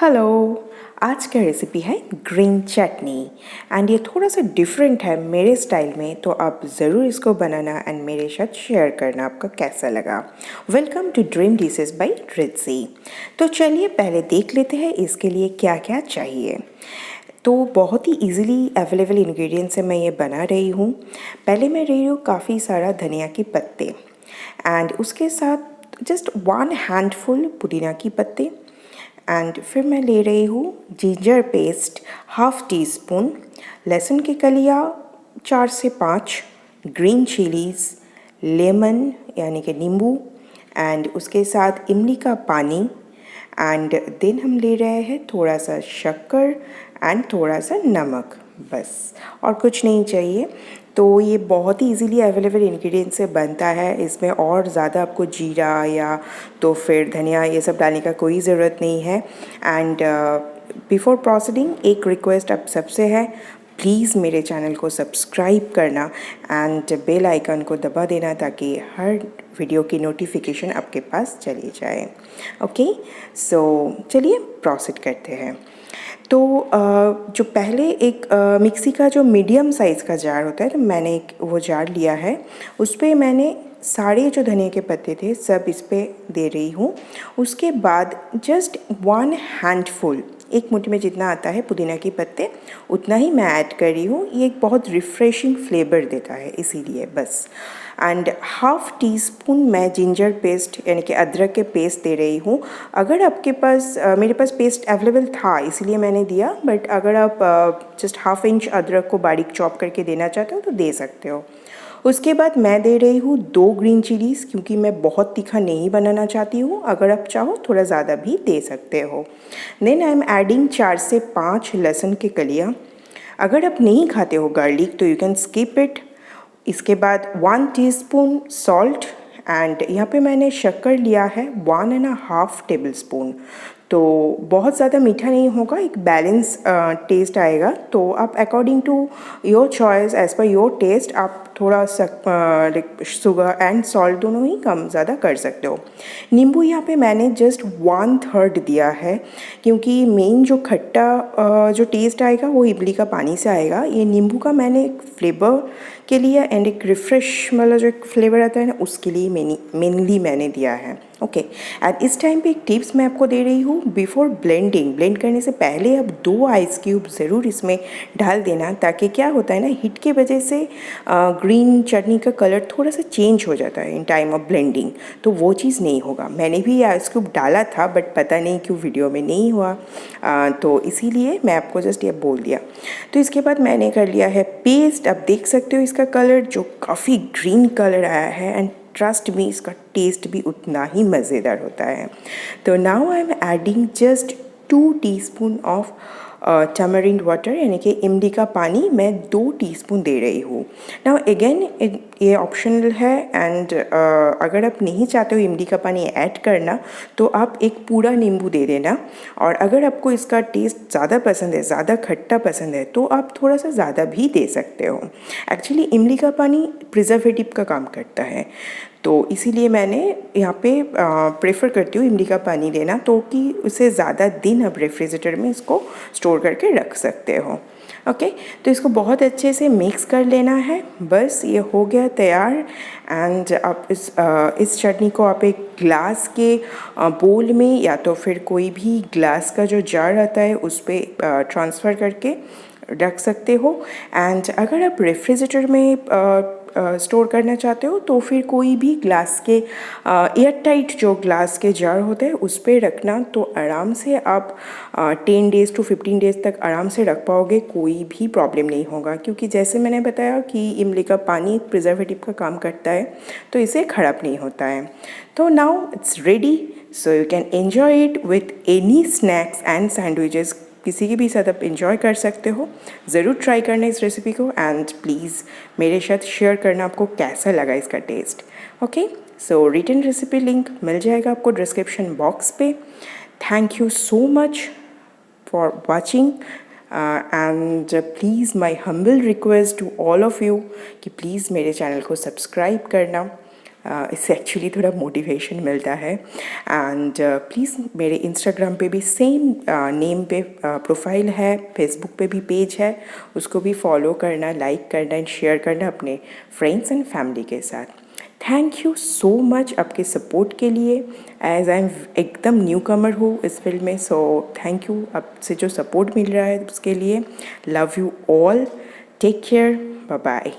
Hello. आज का recipe है ग्रीन चटनी एंड ये थोड़ा सा डिफरेंट है मेरे स्टाइल में, तो आप ज़रूर इसको बनाना एंड मेरे साथ शेयर करना आपका कैसा लगा। Welcome to dream dishes by Ritzy. तो चलिए पहले देख लेते हैं इसके लिए क्या क्या चाहिए। तो बहुत ही इजीली अवेलेबल इंग्रेडिएंट्स से मैं ये बना रही हूँ। पहले मैं रही हूँ काफ़ी सारा धनिया के पत्ते एंड उसके साथ जस्ट 1 हैंडफुल पुदीना की पत्ते एंड फिर मैं ले रही हूँ ginger paste half tea spoon, लहसुन की कलियाँ 4 से 5, ग्रीन चिलीज़, लेमन यानी कि नींबू एंड उसके साथ इमली का पानी एंड देन हम ले रहे हैं थोड़ा सा शक्कर एंड थोड़ा सा नमक, बस और कुछ नहीं चाहिए। तो ये बहुत ही इजीली अवेलेबल इंग्रेडिएंट से बनता है। इसमें और ज़्यादा आपको जीरा या तो फिर धनिया ये सब डालने का कोई ज़रूरत नहीं है। एंड बिफोर प्रोसीडिंग एक रिक्वेस्ट आप सबसे है, प्लीज़ मेरे चैनल को सब्सक्राइब करना एंड बेल आइकन को दबा देना ताकि हर वीडियो की नोटिफिकेशन आपके पास चली जाए। ओके, सो चलिए प्रोसीड करते हैं। तो जो पहले एक मिक्सी का जो मीडियम साइज़ का जार होता है, तो मैंने एक वो जार लिया है। उस पर मैंने सारे जो धनिया के पत्ते थे सब इस पर दे रही हूँ। उसके बाद जस्ट 1 हैंडफुल, एक मुट्ठी में जितना आता है पुदीना के पत्ते उतना ही मैं ऐड कर रही हूँ। ये एक बहुत रिफ़्रेशिंग फ्लेवर देता है इसीलिए बस। एंड हाफ़ टी स्पून मैं जिंजर पेस्ट यानी कि अदरक के पेस्ट दे रही हूँ। अगर आपके पास मेरे पास पेस्ट अवेलेबल था इसीलिए मैंने दिया, बट अगर आप जस्ट हाफ़ इंच अदरक को बारीक चॉप करके देना चाहते हो तो दे सकते हो। उसके बाद मैं दे रही हूँ 2 ग्रीन चिलीज़, क्योंकि मैं बहुत तीखा नहीं बनाना चाहती हूँ। अगर आप चाहो थोड़ा ज़्यादा भी दे सकते हो। देन आई एम एडिंग 4 से 5 लहसुन की कलियाँ। अगर आप नहीं खाते हो गार्लिक तो यू कैन स्किप इट। इसके बाद 1 टीस्पून सॉल्ट एंड यहाँ पे मैंने शक्कर लिया है 1.5 टेबल स्पून। तो बहुत ज़्यादा मीठा नहीं होगा, एक बैलेंस टेस्ट आएगा। तो आप according to your choice, as per your taste, आप थोड़ा सा शुगर एंड सॉल्ट दोनों ही कम ज़्यादा कर सकते हो। नींबू यहाँ पे मैंने जस्ट 1/3 दिया है, क्योंकि मेन जो खट्टा जो टेस्ट आएगा वो इमली का पानी से आएगा। ये नींबू का मैंने एक फ्लेवर के लिए एंड एक रिफ़्रेश वाला जो एक फ्लेवर आता है ना, उसके लिए मेनली मैंने दिया है। ओके, एंड इस टाइम पे एक टिप्स मैं आपको दे रही हूँ। बिफोर ब्लेंड करने से पहले आप 2 आइस क्यूब ज़रूर इसमें डाल देना, ताकि क्या होता है ना, हीट के वजह से ग्रीन चटनी का कलर थोड़ा सा चेंज हो जाता है इन टाइम ऑफ ब्लेंडिंग, तो वो चीज़ नहीं होगा। मैंने भी आइस क्यूब डाला था बट पता नहीं क्यों वीडियो में नहीं हुआ, तो इसीलिए मैं आपको जस्ट ये बोल दिया। तो इसके बाद मैंने कर लिया है पेस्ट। आप देख सकते हो इसका कलर जो काफ़ी ग्रीन कलर आया है एंड ट्रस्ट मी इसका टेस्ट भी उतना ही मज़ेदार होता है। तो now I am adding just 2 teaspoon of tamarind water यानी कि इमली का पानी मैं 2 टीस्पून दे रही हूँ। नाउ अगेन ये ऑप्शनल है एंड अगर आप नहीं चाहते हो इमली का पानी ऐड करना तो आप एक पूरा नींबू दे देना। और अगर आपको इसका टेस्ट ज़्यादा पसंद है, ज़्यादा खट्टा पसंद है, तो आप थोड़ा सा ज़्यादा भी दे सकते हो। एक्चुअली इमली का पानी प्रिजर्वेटिव का काम करता है, तो इसीलिए मैंने यहाँ पे प्रेफर करती हूँ इमली का पानी देना, तो कि उसे ज़्यादा दिन आप रेफ्रिजरेटर में इसको स्टोर करके रख सकते हो। ओके, तो इसको बहुत अच्छे से मिक्स कर लेना है। बस ये हो गया तैयार। एंड आप इस चटनी को आप एक ग्लास के बोल में या तो फिर कोई भी ग्लास का जो जार आता है उस पर ट्रांसफ़र करके रख सकते हो। एंड अगर आप रेफ्रिजरेटर में स्टोर करना चाहते हो तो फिर कोई भी ग्लास के एयर टाइट जो ग्लास के जार होते हैं उस पर रखना, तो आराम से आप 10 डेज़ to 15 डेज़ तक आराम से रख पाओगे, कोई भी प्रॉब्लम नहीं होगा। क्योंकि जैसे मैंने बताया कि इमली का पानी प्रिजर्वेटिव का काम करता है, तो इसे ख़राब नहीं होता है। तो now it's ready, so you can enjoy it with any snacks and sandwiches. किसी के भी साथ आप इंजॉय कर सकते हो। ज़रूर ट्राई करना इस रेसिपी को एंड प्लीज़ मेरे साथ शेयर करना आपको कैसा लगा इसका taste. Okay, so written recipe link मिल जाएगा आपको डिस्क्रिप्शन बॉक्स पे। Thank you so much for watching and please my humble request to all of you कि प्लीज़ मेरे चैनल को सब्सक्राइब करना। इससे एक्चुअली थोड़ा मोटिवेशन मिलता है। एंड प्लीज़ मेरे इंस्टाग्राम पे भी सेम नेम पे प्रोफाइल है, फेसबुक पे भी पेज है, उसको भी फॉलो करना, लाइक करना एंड शेयर करना अपने फ्रेंड्स एंड फैमिली के साथ। थैंक यू सो मच आपके सपोर्ट के लिए, एज आई एम एकदम न्यू कमर हूँ इस फील्ड में। सो थैंक यू, आपसे जो सपोर्ट मिल रहा है उसके लिए। Love you all, take care, bye bye.